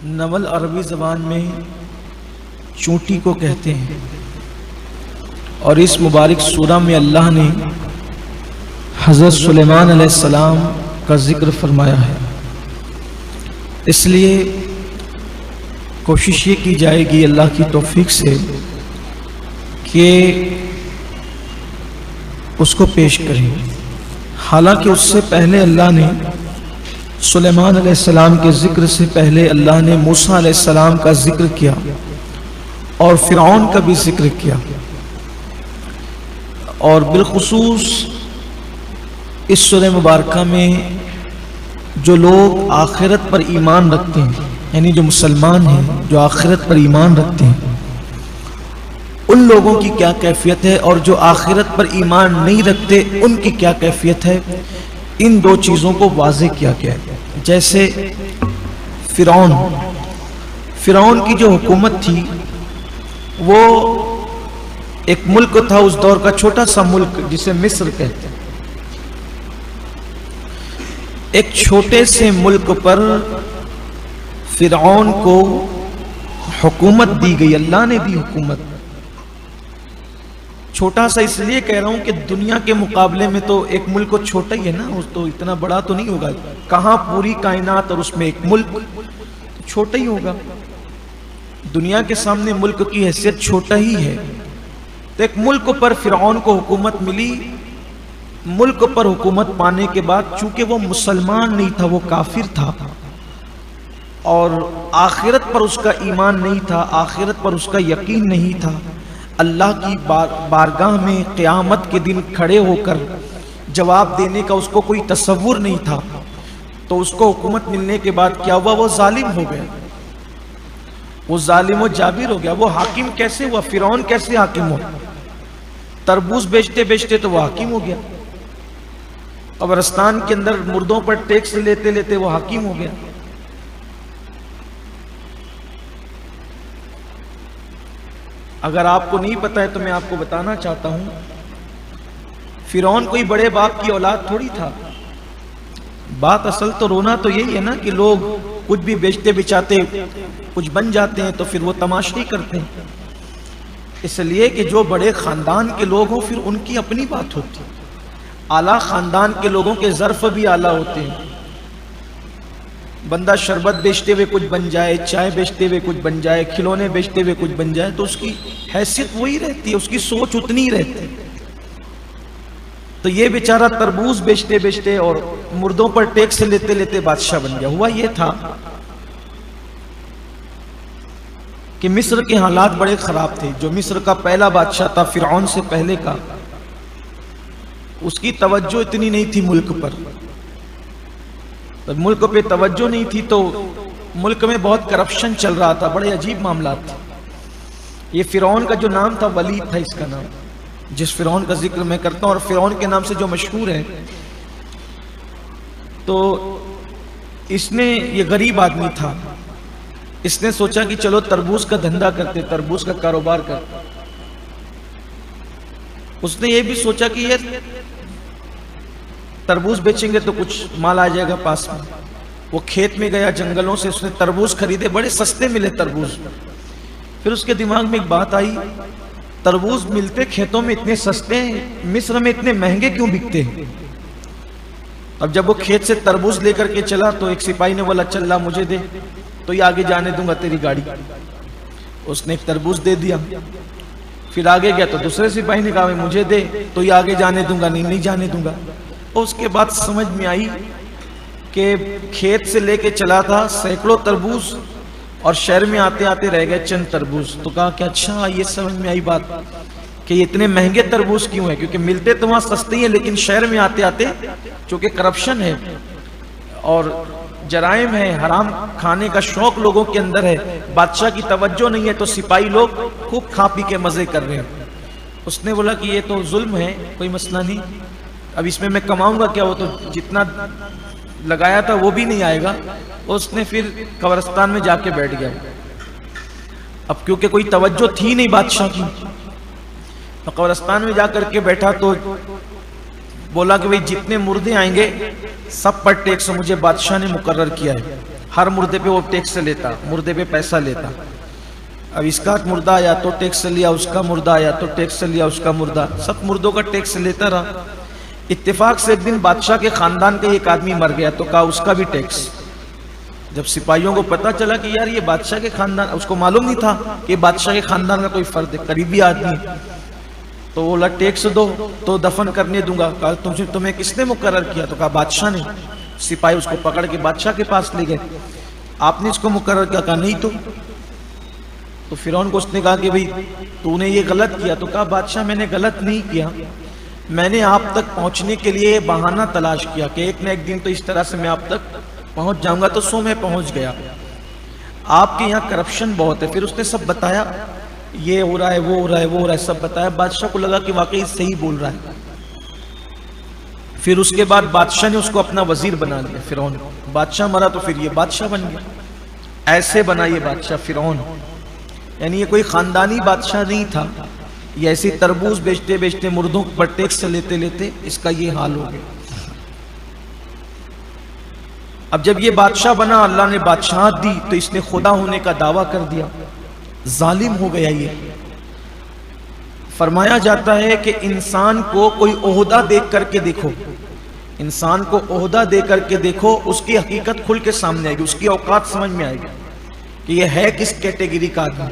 نمل عربی زبان میں چونٹی کو کہتے ہیں، اور اس مبارک سورہ میں اللہ نے حضرت سلیمان علیہ السلام کا ذکر فرمایا ہے۔ اس لیے کوشش یہ کی جائے گی اللہ کی توفیق سے کہ اس کو پیش کریں۔ حالانکہ اس سے پہلے اللہ نے سلیمان علیہ السلام کے ذکر سے پہلے اللہ نے موسیٰ علیہ السلام کا ذکر کیا اور فرعون کا بھی ذکر کیا، اور بالخصوص اس سورہ مبارکہ میں جو لوگ آخرت پر ایمان رکھتے ہیں، یعنی جو مسلمان ہیں جو آخرت پر ایمان رکھتے ہیں، ان لوگوں کی کیا کیفیت ہے، اور جو آخرت پر ایمان نہیں رکھتے ان کی کیا کیفیت ہے، ان دو چیزوں کو واضح کیا گیا ہے۔ جیسے فرعون کی جو حکومت تھی وہ ایک ملک تھا اس دور کا، چھوٹا سا ملک جسے مصر کہتے ہیں۔ ایک چھوٹے سے ملک پر فرعون کو حکومت دی گئی، اللہ نے دی حکومت۔ چھوٹا سا اس لیے کہہ رہا ہوں کہ دنیا کے مقابلے میں تو ایک ملک کو چھوٹا ہی ہے نا، اس تو اتنا بڑا تو نہیں ہوگا، کہاں پوری کائنات اور اس میں ایک ملک چھوٹا ہی ہوگا۔ دنیا کے سامنے ملک کی حیثیت چھوٹا ہی ہے، تو ایک ملک پر فرعون کو حکومت ملی۔ ملک پر حکومت پانے کے بعد چونکہ وہ مسلمان نہیں تھا، وہ کافر تھا، اور آخرت پر اس کا ایمان نہیں تھا، آخرت پر اس کا یقین نہیں تھا، اللہ کی بارگاہ میں قیامت کے دن کھڑے ہو کر جواب دینے کا اس کو کوئی تصور نہیں تھا، تو اس کو حکومت ملنے کے بعد کیا ہوا، وہ ظالم ہو گیا، وہ ظالم و جابر ہو گیا۔ وہ حاکم کیسے ہوا، فرعون کیسے حاکم ہوا؟ تربوز بیچتے بیچتے تو وہ حاکم ہو گیا، قبرستان کے اندر مردوں پر ٹیکس لیتے لیتے وہ حاکم ہو گیا۔ اگر آپ کو نہیں پتا ہے تو میں آپ کو بتانا چاہتا ہوں، فرعون کوئی بڑے باپ کی اولاد تھوڑی تھا۔ بات اصل تو رونا تو یہی ہے نا کہ لوگ کچھ بھی بیچتے بچاتے کچھ بن جاتے ہیں تو پھر وہ تماشائی کرتے ہیں، اس لیے کہ جو بڑے خاندان کے لوگ ہوں پھر ان کی اپنی بات ہوتی ہے۔ اعلیٰ خاندان کے لوگوں کے ظرف بھی اعلیٰ ہوتے ہیں۔ بندہ شربت بیچتے ہوئے کچھ بن جائے، چائے بیچتے ہوئے کچھ بن جائے، کھلونے بیچتے ہوئے کچھ بن جائے تو اس کی حیثیت وہی رہتی ہے، اس کی سوچ اتنی ہی رہتی ہے۔ تو یہ بیچارہ تربوز بیچتے بیچتے اور مردوں پر ٹیکس لیتے لیتے بادشاہ بن گیا۔ ہوا یہ تھا کہ مصر کے حالات بڑے خراب تھے۔ جو مصر کا پہلا بادشاہ تھا فرعون سے پہلے کا، اس کی توجہ اتنی نہیں تھی ملک پر۔ ملک پہ توجہ نہیں تھی تو ملک میں بہت کرپشن چل رہا تھا، بڑے عجیب معاملات تھے۔ یہ فرعون کا جو نام تھا ولید تھا اس کا نام، جس فرعون کا ذکر میں کرتا ہوں، اور فرعون کے نام سے جو مشہور ہے۔ تو اس نے، یہ غریب آدمی تھا، اس نے سوچا کہ چلو تربوز کا دھندا کرتے، تربوز کا کاروبار کرتے۔ اس نے یہ بھی سوچا کہ یہ تربوز بیچیں گے تو کچھ مال آ جائے گا پاس میں۔ وہ کھیت میں گیا، جنگلوں سے اس نے تربوز خریدے، بڑے سستے ملے تربوز۔ پھر اس کے دماغ میں ایک بات آئی، تربوز ملتے کھیتوں میں اتنے سستے ہیں، مصر میں اتنے مہنگے کیوں بکتے ہیں؟ اب جب وہ کھیت سے تربوز لے کر کے چلا تو ایک سپاہی نے بولا چل مجھے دے، تو یہ آگے جانے دوں گا تیری گاڑی۔ اس نے ایک تربوز دے دیا۔ پھر آگے گیا تو دوسرے سپاہی نے کہا مجھے دے، تو یہ آگے جانے دوں گا، نہیں جانے دوں گا۔ اور اس کے بعد سمجھ میں آئی کہ کھیت سے لے کے چلا تھا سینکڑوں تربوز، اور شہر میں آتے آتے رہ گئے چند تربوز۔ تو کہا کہ اچھا، یہ سمجھ میں آئی بات کہ یہ اتنے مہنگے تربوز کیوں ہیں، کیونکہ ملتے تو وہاں سستے ہیں، لیکن شہر میں آتے آتے چونکہ کرپشن ہے اور جرائم ہے، حرام کھانے کا شوق لوگوں کے اندر ہے، بادشاہ کی توجہ نہیں ہے، تو سپاہی لوگ خوب کھا پی کے مزے کر رہے ہیں۔ اس نے بولا کہ یہ تو ظلم ہے، کوئی مسئلہ نہیں، اب اس میں کماؤں گا کیا، وہ تو جتنا لگایا تھا وہ بھی نہیں آئے گا۔ اس نے پھر قبرستان میں جا کے بیٹھ گیا۔ اب کیونکہ کوئی توجہ تھی نہیں بادشاہ کی، تو قبرستان میں جا کر کے بیٹھا تو بولا کہ بھئی جتنے مردے آئیں گے سب پر ٹیکس مجھے بادشاہ نے مقرر کیا ہے، ہر مردے پہ وہ ٹیکس لیتا، مردے پہ پیسہ لیتا. اب اس کا مردہ آیا تو ٹیکس لیا، اس کا مردہ آیا تو ٹیکس لیا، اس کا مردہ، سب مردوں کا ٹیکس لیتا رہا. اتفاق سے ایک دن بادشاہ کے خاندان کا ایک آدمی مر گیا تو کہا اس کا بھی ٹیکس. جب سپاہیوں کو پتا چلا کہ یار یہ بادشاہ کے خاندان، اس کو معلوم نہیں تھا کہ بادشاہ کے خاندان کا کوئی فرد ہے، قریبی آدمی، تو بولا ٹیکس دو تو دفن کرنے دوں گا. کہا تمہیں کس نے مقرر کیا؟ تو کہا بادشاہ نے. سپاہی اس کو پکڑ کے بادشاہ کے پاس لے گئے. آپ نے اس کو مقرر کیا؟ کہا نہیں. تو فرعون کو اس نے کہا کہ بھئی تو نے یہ غلط کیا. تو کہا بادشاہ میں نے غلط نہیں کیا، میں نے آپ تک پہنچنے کے لیے بہانہ تلاش کیا کہ ایک نہ ایک دن تو اس طرح سے میں آپ تک پہنچ جاؤں گا. تو سو میں پہنچ گیا. آپ کے یہاں کرپشن بہت ہے. پھر اس نے سب بتایا، یہ ہو رہا ہے، وہ ہو رہا ہے، وہ ہو رہا ہے، سب بتایا. بادشاہ کو لگا کہ واقعی صحیح بول رہا ہے. پھر اس کے بعد بادشاہ نے اس کو اپنا وزیر بنا لیا. فرعون بادشاہ مرا تو پھر یہ بادشاہ بن گیا. ایسے بنا یہ بادشاہ فرعون. یعنی یہ کوئی خاندانی بادشاہ نہیں تھا، یہ ایسی تربوز بیچتے بیچتے، مردوں پر ٹیکس لیتے لیتے اس کا یہ حال ہو گیا. اب جب یہ بادشاہ بنا، اللہ نے بادشاہت دی تو اس نے خدا ہونے کا دعویٰ کر دیا. ظالم ہو گیا. یہ فرمایا جاتا ہے کہ انسان کو کوئی عہدہ دیکھ کر کے دیکھو، انسان کو عہدہ دے کر کے دیکھو، اس کی حقیقت کھل کے سامنے آئے گی، اس کی اوقات سمجھ میں آئے گی کہ یہ ہے کس کیٹیگری کا آدمی.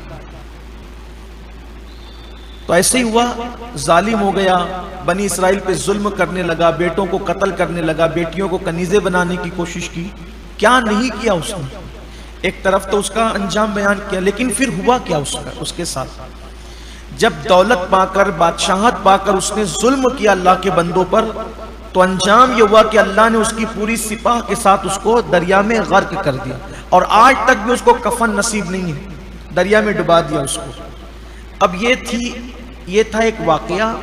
تو ایسے ہی ہوا، ظالم ہو گیا، بنی اسرائیل پہ ظلم کرنے لگا، بیٹوں کو قتل کرنے لگا، بیٹیوں کو کنیزیں بنانے کی کوشش کی. کیا نہیں کیا اس نے؟ ایک طرف تو اس کا انجام بیان کیا، لیکن پھر ہوا کیا اس کے ساتھ؟ جب دولت پا کر، بادشاہت پا کر اس نے ظلم کیا اللہ کے بندوں پر، تو انجام یہ ہوا کہ اللہ نے اس کی پوری سپاہ کے ساتھ اس کو دریا میں غرق کر دیا. اور آج تک بھی اس کو کفن نصیب نہیں ہے، دریا میں ڈبا دیا اس کو. اب یہ تھا ایک واقعہ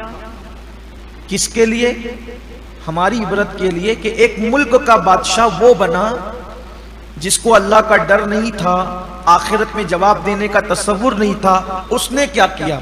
کس کے لیے؟ ہماری عبرت کے لیے، کہ ایک ملک کا بادشاہ وہ بنا جس کو اللہ کا ڈر نہیں تھا، آخرت میں جواب دینے کا تصور نہیں تھا. اس نے کیا کیا؟